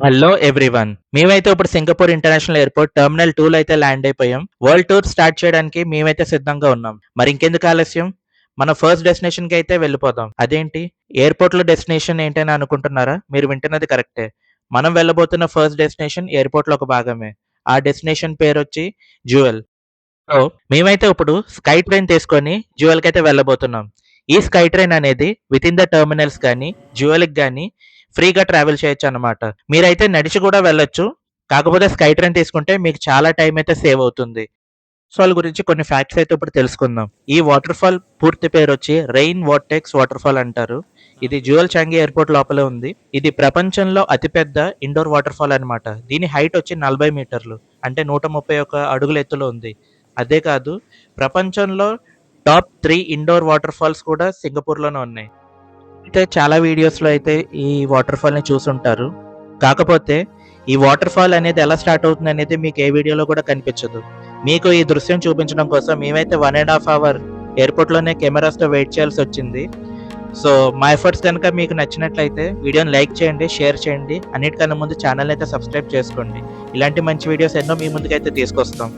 Hello everyone. మేమైతే ఇప్పుడు Singapore international airport terminal 2లో అయితే ల్యాండ్ అయిపోయాం. వరల్డ్ టూర్ స్టార్ట్ చేయడానికి మేమైతే సిద్ధంగా ఉన్నాం. మరి ఇంకెందుకు ఆలస్యం? మన ఫస్ట్ డెస్టినేషన్‌కి అయితే వెళ్ళిపోదాం. అదేంటి? ఎయిర్‌పోర్ట్‌లో డెస్టినేషన్ ఏంటని అనుకుంటున్నారా? మీరు వింటున్నది కరెక్టే. మనం వెళ్ళబోతున్న ఫస్ట్ డెస్టినేషన్ ఎయిర్‌పోర్ట్‌లో ఒక భాగమే. ఆ డెస్టినేషన్ పేరొచ్చి జ్యువెల్. సో, మేమైతే ఇప్పుడు స్కై ట్రైన్ తీసుకొని జ్యువెల్‌కైతే వెళ్ళబోతున్నాం. ఈ స్కై ట్రైన్ అనేది వితిన్ ద టెర్మినల్స్ గాని, జ్యువెల్‌కి గాని ఫ్రీగా ట్రావెల్ చేయొచ్చనమాట. మీరైతే నడిచి కూడా వెళ్ళొచ్చు. కాకపోతే స్కై ట్రైన్ తీసుకుంటే మీకు చాలా టైం అయితే సేవ్ అవుతుంది. ఫాల్ గురించి కొన్ని ఫ్యాక్ట్స్ అయితే ఇప్పుడు తెలుసుకుందాం. ఈ వాటర్ ఫాల్ పూర్తి పేరొచ్చి రెయిన్ వోర్టెక్స్ వాటర్ ఫాల్ అంటారు. ఇది జ్యువెల్ చాంగి ఎయిర్‌పోర్ట్ లోపలే ఉంది. ఇది ప్రపంచంలో అతిపెద్ద ఇండోర్ వాటర్ ఫాల్ అనమాట. దీని హైట్ వచ్చి 40 మీటర్లు. అంటే 131 అడుగుల ఎత్తులో ఉంది. అదే కాదు, ప్రపంచంలో టాప్ 3 ఇండోర్ వాటర్ ఫాల్స్ కూడా సింగపూర్‌లోనే ఉన్నాయి. అయితే చాలా వీడియోస్‌లో అయితే ఈ వాటర్ ఫాల్‌ని చూసుంటారు. కాకపోతే ఈ వాటర్ ఫాల్ అనేది ఎలా స్టార్ట్ అవుతుందనేది మీకు ఏ వీడియోలో కూడా కనిపించదు. మీకు ఈ దృశ్యం చూపించడం కోసం మేమైతే 1 ½ అవర్ ఎయిర్‌పోర్ట్‌లోనే కెమెరాస్‌తో వెయిట్ చేయాల్సొచ్చింది. సో, మా ఎఫర్ట్స్ గనుక మీకు నచ్చినట్లయితే వీడియోని లైక్ చేయండి, షేర్ చేయండి. అన్నిటికన్నా ముందు ఛానెల్‌ని అయితే సబ్స్క్రైబ్ చేసుకోండి. ఇలాంటి మంచి వీడియోస్ ఎన్నో మీ ముందుకైతే తీసుకొస్తాం.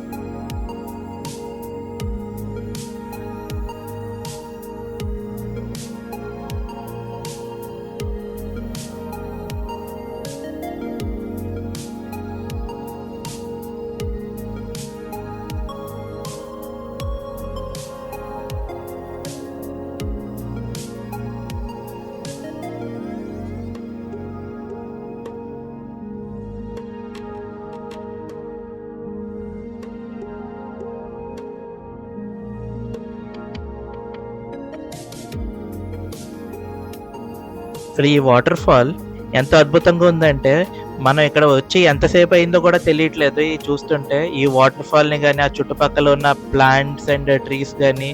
అసలు ఈ వాటర్ ఫాల్ ఎంత అద్భుతంగా ఉందంటే, మనం ఇక్కడ వచ్చి ఎంతసేపు అయిందో కూడా తెలియట్లేదు. ఈ చూస్తుంటే ఈ వాటర్ ఫాల్‌ని గాని, ఆ చుట్టుపక్కల ఉన్న ప్లాంట్స్ అండ్ ట్రీస్ గాని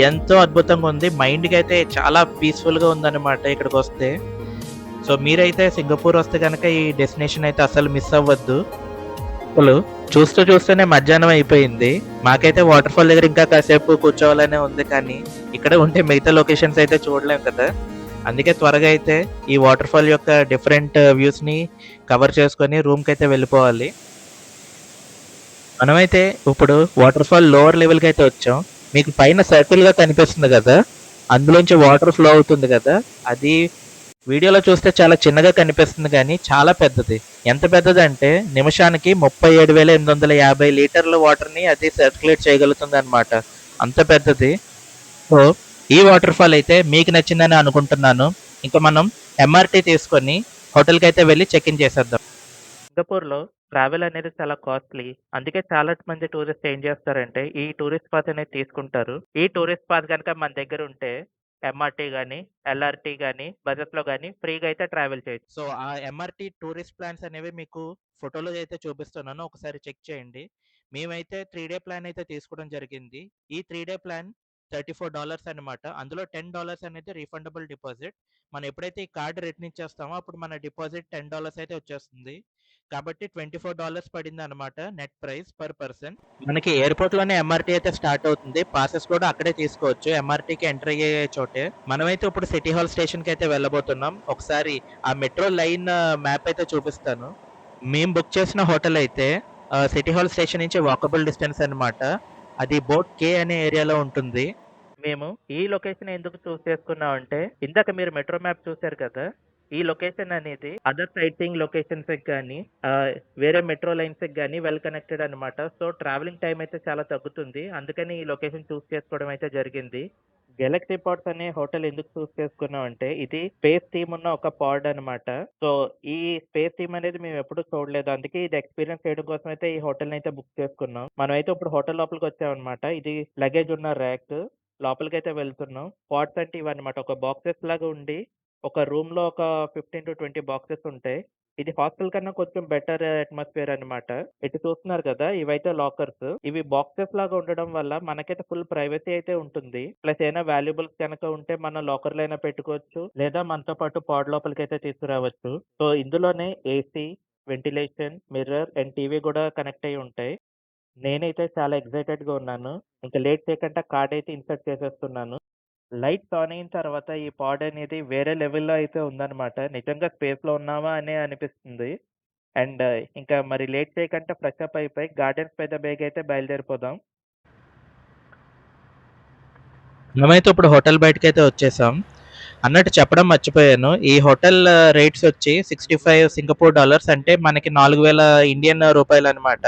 ఎంతో అద్భుతంగా ఉంది. మైండ్‌కైతే చాలా పీస్‌ఫుల్‌గా ఉందన్నమాట ఇక్కడికొస్తే. సో, మీరైతే సింగపూర్ వస్తే గనక ఈ డెస్టినేషన్ అయితే అస్సలు మిస్ అవ్వద్దు. అసలు చూస్తూనే మధ్యాహ్నం అయిపోయింది. మాకైతే వాటర్ ఫాల్ దగ్గర ఇంకా కాసేపు కూర్చోవాలనే ఉంది కానీ, ఇక్కడ ఉంటే మిగతా లొకేషన్స్ అయితే చూడలేం కదా! అందుకే త్వరగా అయితే ఈ వాటర్ ఫాల్ యొక్క డిఫరెంట్ వ్యూస్‌ని కవర్ చేసుకొని రూమ్‌కైతే వెళ్ళిపోవాలి. మనమైతే ఇప్పుడు వాటర్ ఫాల్ లోవర్ లెవెల్‌కైతే వచ్చాం. మీకు పైన సర్కిల్‌గా కనిపిస్తుంది గదా! అందులోంచి వాటర్ ఫ్లో అవుతుంది గదా! అది వీడియోలో చూస్తే చాలా చిన్నగా కనిపిస్తుంది గానీ, చాలా పెద్దది. ఎంత పెద్దదంటే నిమిషానికి 37,850 లీటర్ల వాటర్‌ని అది సర్క్యులేట్ చేయగలుగుతుందనమాట. అంత పెద్దది. సో, ఈ వాటర్ ఫాల్ అయితే మీకు నచ్చిందని అనుకుంటున్నాను. ఇంక మనం ఎంఆర్‌టీ తీసుకొని హోటల్‌కైతే వెళ్లి చెక్ ఇన్ చేసేద్దాం. సింగపూర్‌లో ట్రావెల్ అనేది చాలా కాస్ట్‌లీ. అందుకే చాలా మంది టూరిస్ట్ ఏం చేస్తారంటే, ఈ టూరిస్ట్ పాస్ అనేది తీసుకుంటారు. ఈ టూరిస్ట్ పాస్ గనక మన దగ్గర ఉంటే ఎంఆర్‌టీ గాని, ఎల్ఆర్‌టీ గాని, బజెట్‌లో గాని ఫ్రీగా అయితే ట్రావెల్ చేయొచ్చు. సో, ఆ ఎంఆర్‌టీ టూరిస్ట్ ప్లాన్స్ అనేవి మీకు ఫోటోలో అయితే చూపిస్తున్నాను. ఒకసారి చెక్ చేయండి. మేమైతే 3 డే ప్లాన్ అయితే తీసుకోవడం జరిగింది. ఈ 3 డే ప్లాన్ $34 అనమాట. అందులో $10 అనేది రిఫండబుల్ డిపాజిట్. మనం ఎప్పుడైతే ఈ కార్డ్ రిటర్న్ ఇచ్చేస్తామో అప్పుడు మన డిపాజిట్ $10 అయితే వచ్చేస్తుంది. కాబట్టి $24 పడిందనమాట నెట్ ప్రైస్ పర్ పర్సన్. మనకి ఎయిర్‌పోర్ట్‌లోనే ఎంఆర్‌టీ అయితే స్టార్ట్ అవుతుంది. పాసెస్ కూడా అక్కడే తీసుకోవచ్చు. ఎంఆర్‌టీకి ఎంటర్ అయ్యే చోటే. మనమైతే ఇప్పుడు సిటీ హాల్ స్టేషన్‌కైతే వెళ్ళబోతున్నాం. ఒకసారి ఆ మెట్రో లైన్ మ్యాప్ అయితే చూపిస్తాను. మేము బుక్ చేసిన హోటల్ అయితే సిటీ హాల్ స్టేషన్ నుంచి వాకబుల్ డిస్టెన్స్ అనమాట. అది బోట్ కే అనే ఏరియాలో ఉంటుంది. మేము ఈ లొకేషన్ ఎందుకు చూస్ చేసుకున్నామంటే, ఇందాక మీరు మెట్రో మ్యాప్ చూసారు కదా! ఈ లొకేషన్ అనేది అదర్ సైట్ సీయింగ్ లొకేషన్స్‌కి గాని, వేరే మెట్రో లైన్స్‌కి గాని వెల్ కనెక్టెడ్ అనమాట. సో, ట్రావెలింగ్ టైమ్ అయితే చాలా తగ్గుతుంది. అందుకని ఈ లొకేషన్ చూస్ చేసుకోవడం అయితే జరిగింది. గెలాక్సీ పాడ్స్ అనే హోటల్ ఎందుకు చూస్ చేసుకున్నామంటే, ఇది స్పేస్ థీమ్ ఉన్న ఒక పాడ్ అనమాట. సో, ఈ స్పేస్ థీమ్ అనేది మేము ఎప్పుడు చూడలేదు. అందుకే ఇది ఎక్స్‌పీరియన్స్ చేయడం కోసం అయితే ఈ హోటల్‌ని అయితే బుక్ చేసుకున్నాం. మనమైతే ఇప్పుడు హోటల్ లోపలికొచ్చామనమాట. ఇది లగేజ్ ఉన్న ర్యాక్. లోపలికైతే వెళ్తున్నాం. పాడ్స్ అంటే ఇవన్నమాట. ఒక బాక్సెస్ లాగా ఉండి, ఒక రూమ్‌లో ఒక 15-20 బాక్సెస్ ఉంటాయి. ఇది హాస్టల్ కన్నా కొంచెం బెటర్ అట్మాస్ఫియర్ అన్నమాట. ఇటు చూస్తున్నారు కదా! ఇవైతే లాకర్స్. ఇవి బాక్సెస్ లాగా ఉండడం వల్ల మనకైతే ఫుల్ ప్రైవసీ అయితే ఉంటుంది. ప్లస్ ఏమైనా వాల్యుబుల్స్ గనక ఉంటే మనం లాకర్‌లో అయినా పెట్టుకోవచ్చు. లేదా మనతో పాటు పాడ్ లోపలికైతే తీసుకురావచ్చు. సో, ఇందులోనే AC, ventilation, mirror and TV కూడా కనెక్ట్ అయ్యి ఉంటాయి. నేనైతే చాలా ఎక్సైటెడ్‌గా ఉన్నాను. ఇంక లేట్ చేయకుండా కార్డ్ అయితే ఇన్సర్ట్ చేసేస్తున్నాను. లైట్స్ ఆన్ అయిన తర్వాత ఈ పాడ్ అనేది వేరే లెవెల్‌లో అయితే ఉందన్నమాట. నిజంగా స్పేస్‌లో ఉన్నామా అనే అనిపిస్తుంది. అండ్ ఇంకా మరి లేట్ చేయకంటే ఫ్రెష్ అప్ అయిపోయి గార్డెన్స్ బై ద బేకి అయితే బయలుదేరిపోదాం. మనమైతే ఇప్పుడు హోటల్ బయటకైతే వచ్చేసాం. అన్నట్టు చెప్పడం మర్చిపోయాను. ఈ హోటల్ రేట్స్ వచ్చి 65 సింగపూర్ డాలర్స్, అంటే మనకి 4000 ఇండియన్ రూపాయలు అనమాట.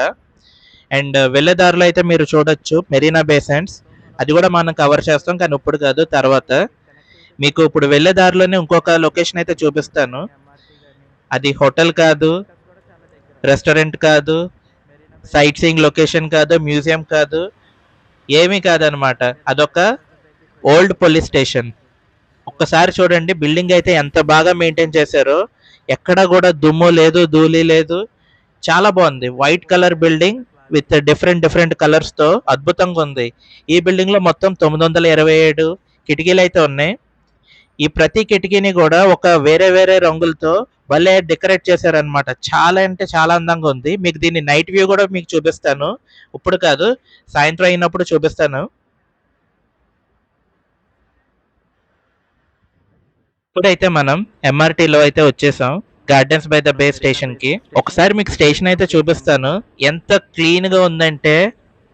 అండ్ వెళ్ళే దారిలో అయితే మీరు చూడొచ్చు మెరీనా బే శాండ్స్. అది కూడా మనం కవర్ చేస్తాం, కానీ ఇప్పుడు కాదు, తర్వాత. మీకు ఇప్పుడు వెళ్ళే దారిలోనే ఇంకొక లొకేషన్ అయితే చూపిస్తాను. అది హోటల్ కాదు, రెస్టారెంట్ కాదు, సైట్ సీయింగ్ లొకేషన్ కాదు, మ్యూజియం కాదు, ఏమీ కాదనమాట. అదొక ఓల్డ్ పోలీస్ స్టేషన్. ఒక్కసారి చూడండి, బిల్డింగ్ అయితే ఎంత బాగా మెయింటైన్ చేశారో. ఎక్కడ కూడా దుమ్ము లేదు, ధూళి లేదు. చాలా బాగుంది. White colour building with different different colours తో అద్భుతంగా ఉంది. ఈ బిల్డింగ్ లో మొత్తం 927 కిటికీలు అయితే ఉన్నాయి. ఈ ప్రతి కిటికీని కూడా ఒక వేరే వేరే రంగులతో భలే డెకరేట్ చేశారనమాట. చాలా అంటే చాలా అందంగా ఉంది. మీకు దీన్ని నైట్ వ్యూ కూడా మీకు చూపిస్తాను. ఇప్పుడు కాదు, సాయంత్రం అయినప్పుడు చూపిస్తాను. ఇప్పుడైతే మనం ఎంఆర్టీలో అయితే వచ్చేసాం, gardens by the bay station కి. ఒకసారి మీకు స్టేషన్ అయితే చూపిస్తాను. ఎంత క్లీన్ గా ఉందంటే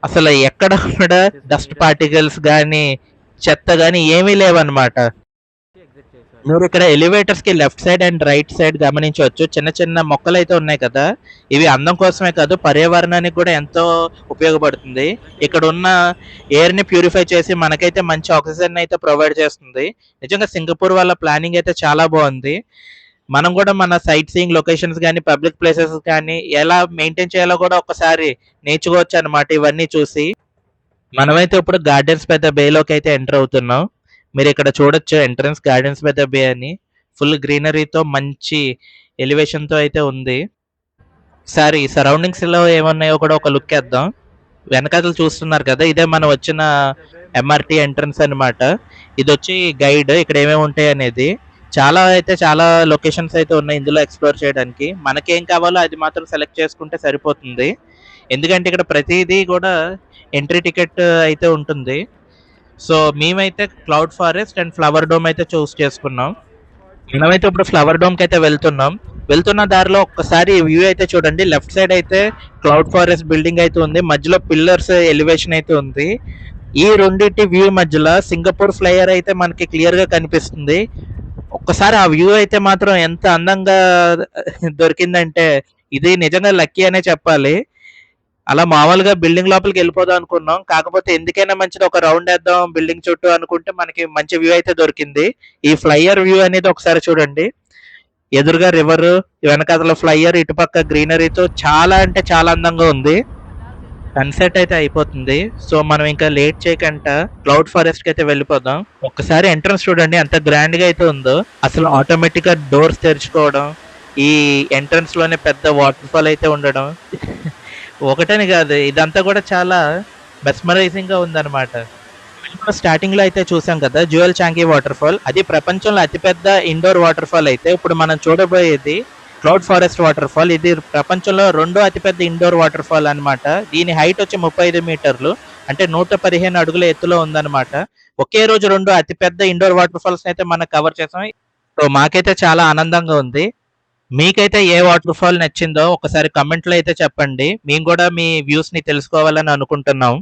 అసలు ఎక్కడ కూడా డస్ట్ పార్టికల్స్ గానీ చెత్త గానీ ఏమీ లేవన్నమాట. మీరు ఇక్కడ ఎలివేటర్స్ కి left side and right side గమనించవచ్చు, చిన్న చిన్న మొక్కలు అయితే ఉన్నాయి కదా. ఇవి అందం కోసమే కాదు, పర్యావరణానికి కూడా ఎంతో ఉపయోగపడుతుంది. ఇక్కడ ఉన్న ఎయిర్ ని ప్యూరిఫై చేసి మనకైతే మంచి ఆక్సిజన్ అయితే ప్రొవైడ్ చేస్తుంది. నిజంగా సింగపూర్ వాళ్ళ ప్లానింగ్ అయితే చాలా బాగుంది. మనం కూడా మన సైట్ సీయింగ్ లొకేషన్స్ కానీ పబ్లిక్ ప్లేసెస్ కానీ ఎలా మెయింటైన్ చేయాలో కూడా ఒకసారి నేర్చుకోవచ్చు అనమాట ఇవన్నీ చూసి. మనమైతే ఇప్పుడు గార్డెన్స్ పెద్ద బేలోకి అయితే ఎంటర్ అవుతున్నాం. మీరు ఇక్కడ చూడొచ్చు ఎంట్రన్స్ గార్డెన్స్ బై ద బే అని. ఫుల్ గ్రీనరీతో మంచి ఎలివేషన్ తో అయితే ఉంది. సరే, ఈ సరౌండింగ్స్ లో ఏమన్నాయో కూడా ఒక లుక్ వేద్దాం. వెనకాతలు చూస్తున్నారు కదా, ఇదే మనం వచ్చిన ఎంఆర్టీ ఎంట్రన్స్ అన్నమాట. ఇది వచ్చి గైడ్, ఇక్కడ ఏమేమి ఉంటాయి అనేది. చాలా లొకేషన్స్ అయితే ఉన్నాయి ఇందులో ఎక్స్ప్లోర్ చేయడానికి. మనకేం కావాలో అది మాత్రం సెలెక్ట్ చేసుకుంటే సరిపోతుంది. ఎందుకంటే ఇక్కడ ప్రతిదీ కూడా ఎంట్రీ టికెట్ అయితే ఉంటుంది. సో మేమైతే cloud forest and flower dome అయితే చూస్ చేసుకున్నాం. మనమైతే ఇప్పుడు ఫ్లవర్ డోమ్ కి అయితే వెళ్తున్న దారిలో ఒక్కసారి వ్యూ అయితే చూడండి. లెఫ్ట్ సైడ్ అయితే క్లౌడ్ ఫారెస్ట్ బిల్డింగ్ అయితే ఉంది, మధ్యలో పిల్లర్స్ ఎలివేషన్ అయితే ఉంది. ఈ రెండింటి వ్యూ మధ్యలో సింగపూర్ ఫ్లైయర్ అయితే మనకి క్లియర్ గా కనిపిస్తుంది. ఒక్కసారి ఆ వ్యూ అయితే మాత్రం ఎంత అందంగా దొరికిందంటే ఇది నిజంగా లక్కీ అనే చెప్పాలి. అలా మామూలుగా బిల్డింగ్ లోపలికి వెళ్ళిపోదాం అనుకున్నాం, కాకపోతే ఎందుకైనా మంచిది ఒక రౌండ్ వేద్దాం బిల్డింగ్ చుట్టూ అనుకుంటే మనకి మంచి వ్యూ అయితే దొరికింది. ఈ ఫ్లైయర్ వ్యూ అనేది ఒకసారి చూడండి. ఎదురుగా రివర్, వెనకాతల ఫ్లైయర్, ఇటుపక్క గ్రీనరీతో చాలా అంటే చాలా అందంగా ఉంది. సన్సెట్ అయితే అయిపోతుంది. సో మనం ఇంకా లేట్ చేయకుండా క్లౌడ్ ఫారెస్ట్ కి అయితే వెళ్ళిపోదాం. ఒక్కసారి ఎంట్రన్స్ చూడండి ఎంత గ్రాండ్ గా అయితే ఉందో. అసలు ఆటోమేటిక్ గా డోర్స్ తెరుచుకోవడం, ఈ ఎంట్రన్స్ లోనే పెద్ద వాటర్ ఫాల్ అయితే ఉండడం ఒకటని కాదు, ఇదంతా కూడా చాలా మెస్మరైజింగ్ గా ఉందన్నమాట. స్టార్టింగ్ లో అయితే చూసాం కదా జ్యువెల్ చాంగి వాటర్ ఫాల్, అది ప్రపంచంలో అతిపెద్ద ఇండోర్ వాటర్ ఫాల్. అయితే ఇప్పుడు మనం చూడబోయేది క్లౌడ్ ఫారెస్ట్ వాటర్ ఫాల్. ఇది ప్రపంచంలో రెండో అతిపెద్ద ఇండోర్ వాటర్ ఫాల్ అనమాట. దీని హైట్ వచ్చి 35 మీటర్లు, అంటే 115 అడుగుల ఎత్తులో ఉందన్నమాట. ఒకే రోజు రెండు అతిపెద్ద ఇండోర్ వాటర్ ఫాల్స్ అయితే మనం కవర్ చేసాం. సో మాకైతే చాలా ఆనందంగా ఉంది. మీకైతే ఏ వాటర్ ఫాల్ నచ్చిందో ఒకసారి కమెంట్ లో అయితే చెప్పండి. మేము కూడా మీ వ్యూస్ ని తెలుసుకోవాలని అనుకుంటున్నాం.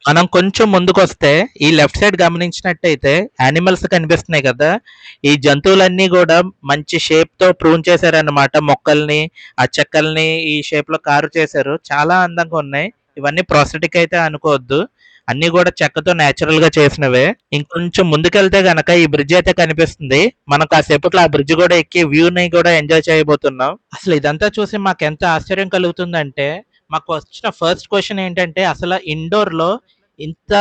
మనం కొంచెం ముందుకు వస్తే ఈ లెఫ్ట్ సైడ్ గమనించినట్టయితే యానిమల్స్ కనిపిస్తున్నాయి కదా. ఈ జంతువులన్నీ కూడా మంచి షేప్ తో ప్రూన్ చేశారన్నమాట. మొక్కల్ని, ఆ చెక్కల్ని ఈ షేప్ లో కారు చేశారు. చాలా అందంగా ఉన్నాయి. ఇవన్నీ ప్రాస్థెటిక్ అయితే అనుకోవద్దు, అన్ని కూడా చెక్కతో నేచురల్ గా చేసినవే. ఇంకొంచెం ముందుకెళ్తే గనక ఈ బ్రిడ్జ్ అయితే కనిపిస్తుంది. మనం కాసేపట్లో ఆ బ్రిడ్జ్ కూడా ఎక్కి వ్యూ ని కూడా ఎంజాయ్ చేయబోతున్నాం. అసలు ఇదంతా చూసి మాకు ఎంత ఆశ్చర్యం కలుగుతుందంటే, మాకు వచ్చిన ఫస్ట్ క్వశ్చన్ ఏంటంటే అసలు ఇండోర్ లో ఇంత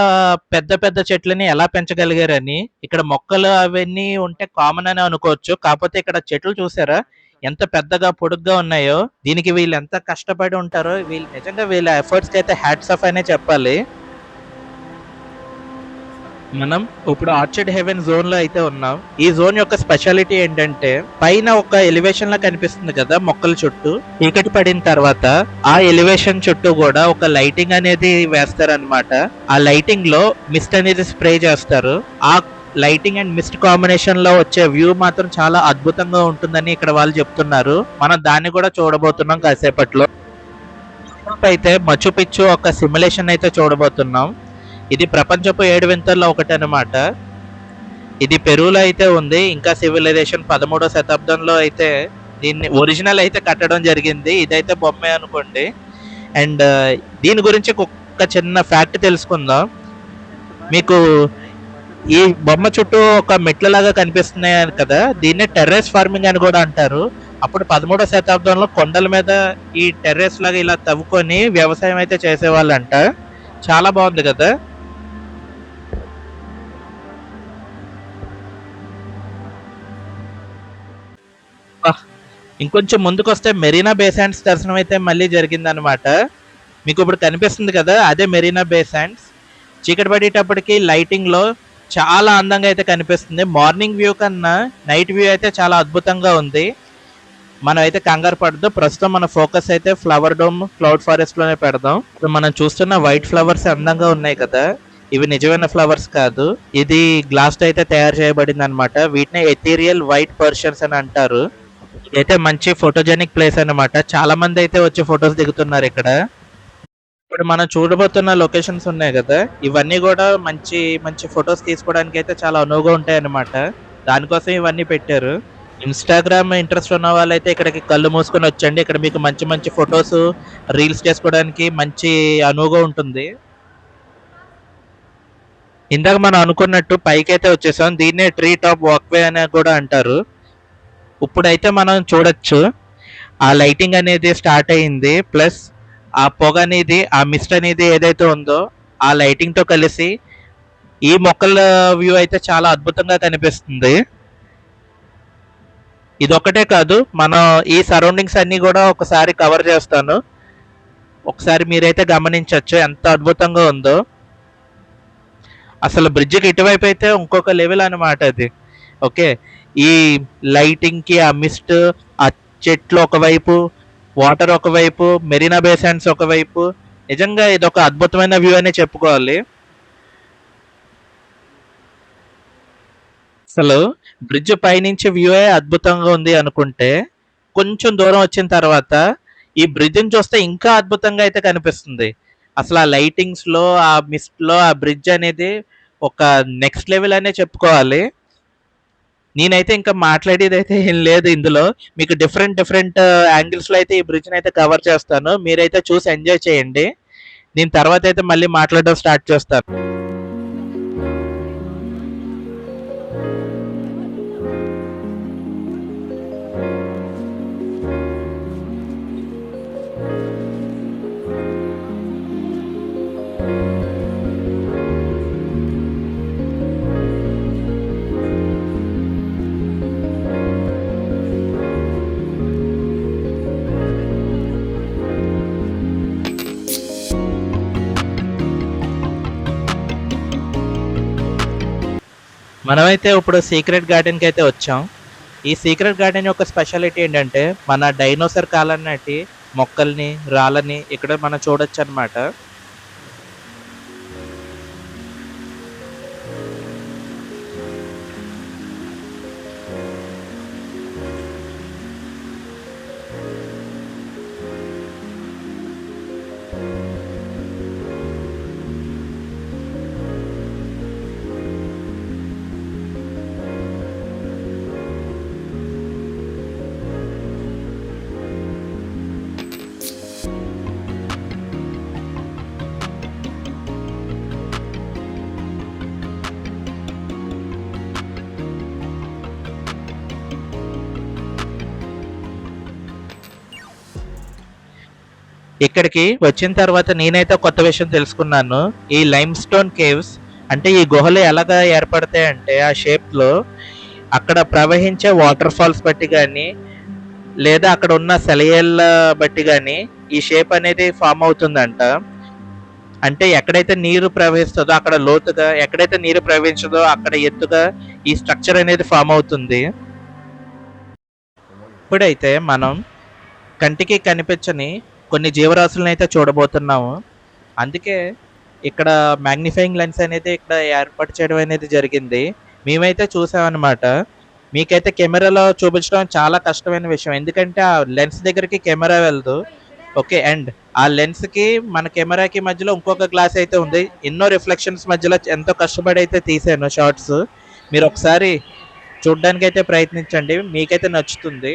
పెద్ద పెద్ద చెట్లని ఎలా పెంచగలిగారని. ఇక్కడ మొక్కలు అవన్నీ ఉంటే కామన్ అని అనుకోవచ్చు, కాకపోతే ఇక్కడ చెట్లు చూసారా ఎంత పెద్దగా పొడుగ్గా ఉన్నాయో. దీనికి వీళ్ళు ఎంత కష్టపడి ఉంటారో, వీళ్ళు నిజంగా వీళ్ళ ఎఫర్ట్స్ కి అయితే హ్యాట్స్ ఆఫ్ అనే చెప్పాలి. మనం ఇప్పుడు ఆర్చర్డ్ హెవెన్ జోన్ లో అయితే ఉన్నాం. ఈ జోన్ యొక్క స్పెషాలిటీ ఏంటంటే పైన ఒక ఎలివేషన్ లా కనిపిస్తుంది కదా మొక్కల చుట్టూ, చీకటి పడిన తర్వాత ఆ ఎలివేషన్ చుట్టూ కూడా ఒక లైటింగ్ అనేది వేస్తారనమాట. ఆ లైటింగ్ లో మిస్ట్ అనేది స్ప్రే చేస్తారు. ఆ లైటింగ్ అండ్ మిస్ట్ కాంబినేషన్ లో వచ్చే వ్యూ మాత్రం చాలా అద్భుతంగా ఉంటుందని ఇక్కడ వాళ్ళు చెప్తున్నారు. మనం దాన్ని కూడా చూడబోతున్నాం కాసేపట్లో. అయితే మచు పిచ్చు ఒక సిమ్యులేషన్ అయితే చూడబోతున్నాం. ఇది ప్రపంచపు 7 వింతల్లో ఒకటి అనమాట. ఇది పెరూలో అయితే ఉంది. ఇంకా సివిలైజేషన్ 13వ శతాబ్దంలో అయితే దీన్ని ఒరిజినల్ అయితే కట్టడం జరిగింది. ఇదైతే బొమ్మే అనుకోండి. అండ్ దీని గురించి ఒక చిన్న ఫ్యాక్ట్ తెలుసుకుందాం. మీకు ఈ బొమ్మ చుట్టూ ఒక మెట్లలాగా కనిపిస్తున్నాయి కదా, దీన్నే టెర్రస్ ఫార్మింగ్ అని కూడా అంటారు. అప్పుడు 13వ శతాబ్దంలో కొండల మీద ఈ టెర్రస్ లాగా ఇలా తవ్వుకొని వ్యవసాయం అయితే చేసేవాళ్ళంట. చాలా బాగుంది కదా. ఇంకొంచెం ముందుకు వస్తే మెరీనా బే శాండ్స్ దర్శనం అయితే మళ్ళీ జరిగిందనమాట. మీకు ఇప్పుడు కనిపిస్తుంది కదా, అదే మెరీనా బే శాండ్స్. చీకటి పడేటప్పటికి లైటింగ్ లో చాలా అందంగా అయితే కనిపిస్తుంది. మార్నింగ్ వ్యూ కన్నా నైట్ వ్యూ అయితే చాలా అద్భుతంగా ఉంది. మనం అయితే కంగారు పడదు. ప్రస్తుతం మన ఫోకస్ అయితే ఫ్లవర్ డోమ్ క్లౌడ్ ఫారెస్ట్ లోనే పెడదాం. ఇప్పుడు మనం చూస్తున్న వైట్ ఫ్లవర్స్ అందంగా ఉన్నాయి కదా, ఇవి నిజమైన ఫ్లవర్స్ కాదు. ఇది గ్లాస్ తో అయితే తయారు చేయబడింది అనమాట. వీటిని ఎథీరియల్ వైట్ పర్షన్స్ అని అంటారు. ఇదైతే మంచి ఫోటోజెనిక్ ప్లేస్ అన్నమాట. చాలా మంది అయితే వచ్చి ఫొటోస్ దిగుతున్నారు ఇక్కడ. ఇప్పుడు మనం చూడబోతున్న లొకేషన్స్ ఉన్నాయి కదా, ఇవన్నీ కూడా మంచి మంచి ఫొటోస్ తీసుకోవడానికి అయితే చాలా అనువుగా ఉంటాయి అన్నమాట. దానికోసం ఇవన్నీ పెట్టారు. ఇన్స్టాగ్రామ్ ఇంట్రెస్ట్ ఉన్న వాళ్ళైతే ఇక్కడికి కళ్ళు మూసుకొని వచ్చండి. ఇక్కడ మీకు మంచి మంచి ఫొటోస్ రీల్స్ చేసుకోవడానికి మంచి అనువుగా ఉంటుంది. ఇందాక మనం అనుకున్నట్టు పైకి అయితే వచ్చేసాం. దీన్నే ట్రీ టాప్ వాక్వే అని కూడా అంటారు. ఇప్పుడైతే మనం చూడొచ్చు ఆ లైటింగ్ అనేది స్టార్ట్ అయింది. ప్లస్ ఆ పొగ అనేది, ఆ మిస్ట్ అనేది ఏదైతే ఉందో ఆ లైటింగ్ తో కలిసి ఈ మొక్కల వ్యూ అయితే చాలా అద్భుతంగా కనిపిస్తుంది. ఇదొక్కటే కాదు, మనం ఈ సరౌండింగ్స్ అన్ని కూడా ఒకసారి కవర్ చేస్తాను. ఒకసారి మీరైతే గమనించవచ్చు ఎంత అద్భుతంగా ఉందో. అసలు బ్రిడ్జికి ఇటువైపు అయితే ఇంకొక లెవెల్ అనమాట అది. ఓకే, ఈ లైటింగ్ కి, ఆ మిస్ట్, ఆ చెట్లు ఒకవైపు, వాటర్ ఒకవైపు, మెరీనా బే శాండ్స్ ఒకవైపు, నిజంగా ఇది ఒక అద్భుతమైన వ్యూ అనే చెప్పుకోవాలి. అసలు బ్రిడ్జ్ పైనుంచి వ్యూ అద్భుతంగా ఉంది అనుకుంటే, కొంచెం దూరం వచ్చిన తర్వాత ఈ బ్రిడ్జ్ని చూస్తే ఇంకా అద్భుతంగా అయితే కనిపిస్తుంది. అసలు ఆ లైటింగ్స్ లో, ఆ మిస్ట్ లో ఆ బ్రిడ్జ్ అనేది ఒక నెక్స్ట్ లెవెల్ అనే చెప్పుకోవాలి. నేనైతే ఇంకా మాట్లాడేది అయితే ఏం లేదు ఇందులో. మీకు డిఫరెంట్ డిఫరెంట్ యాంగిల్స్ లో అయితే ఈ బ్రిడ్జ్ అయితే కవర్ చేస్తాను. మీరైతే చూసి ఎంజాయ్ చేయండి. నేను తర్వాత అయితే మళ్ళీ మాట్లాడడం స్టార్ట్ చేస్తాను. మనమైతే ఇప్పుడు సీక్రెట్ గార్డెన్ కి అయితే వచ్చాం. ఈ సీక్రెట్ గార్డెన్ యొక్క స్పెషాలిటీ ఏంటంటే, మన డైనోసర్ కాలం నాటి మొక్కల్ని, రాళ్ళని ఇక్కడ మనం చూడొచ్చు అనమాట. ఇక్కడికి వచ్చిన తర్వాత నేనైతే కొత్త విషయం తెలుసుకున్నాను. ఈ లైమ్ స్టోన్ కేవ్స్ అంటే ఈ గుహలు ఎలాగా ఏర్పడతాయి అంటే, ఆ షేప్ లో అక్కడ ప్రవహించే వాటర్ ఫాల్స్ బట్టి కానీ, లేదా అక్కడ ఉన్న సెలయేళ్ళ బట్టి కానీ ఈ షేప్ అనేది ఫామ్ అవుతుందంట. అంటే ఎక్కడైతే నీరు ప్రవహిస్తుందో అక్కడ లోతుగా, ఎక్కడైతే నీరు ప్రవహించదో అక్కడ ఎత్తుగా ఈ స్ట్రక్చర్ అనేది ఫామ్ అవుతుంది. ఇప్పుడైతే మనం కంటికి కనిపించని కొన్ని జీవరాశులను అయితే చూడబోతున్నాము. అందుకే ఇక్కడ మ్యాగ్నిఫైయింగ్ లెన్స్ అనేది ఇక్కడ ఏర్పాటు చేయడం అనేది జరిగింది. మేమైతే చూసామన్నమాట. మీకైతే కెమెరాలో చూపించడం చాలా కష్టమైన విషయం. ఎందుకంటే ఆ లెన్స్ దగ్గరికి కెమెరా వెళ్ళదు. ఓకే. అండ్ ఆ లెన్స్‌కి మన కెమెరాకి మధ్యలో ఇంకొక గ్లాస్ అయితే ఉంది. ఎన్నో రిఫ్లెక్షన్స్ మధ్యలో ఎంతో కష్టపడి అయితే తీసాను షార్ట్స్. మీరు ఒకసారి చూడ్డానికైతే ప్రయత్నించండి. మీకైతే నచ్చుతుంది.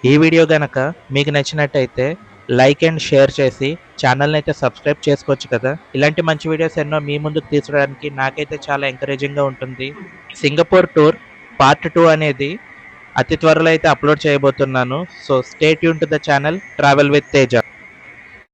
ఈ వీడియో గనక మీకు నచ్చినట్టయితే లైక్ అండ్ షేర్ చేసి ఛానల్ని అయితే సబ్స్క్రైబ్ చేసుకోవచ్చు కదా. ఇలాంటి మంచి వీడియోస్ ఎన్నో మీ ముందుకు తీసుకురావడానికి నాకైతే చాలా ఎంకరేజింగ్గా ఉంటుంది. సింగపూర్ టూర్ పార్ట్ 2 అనేది అతి త్వరలో అయితే అప్లోడ్ చేయబోతున్నాను. So stay tune to the channel travel with Teja.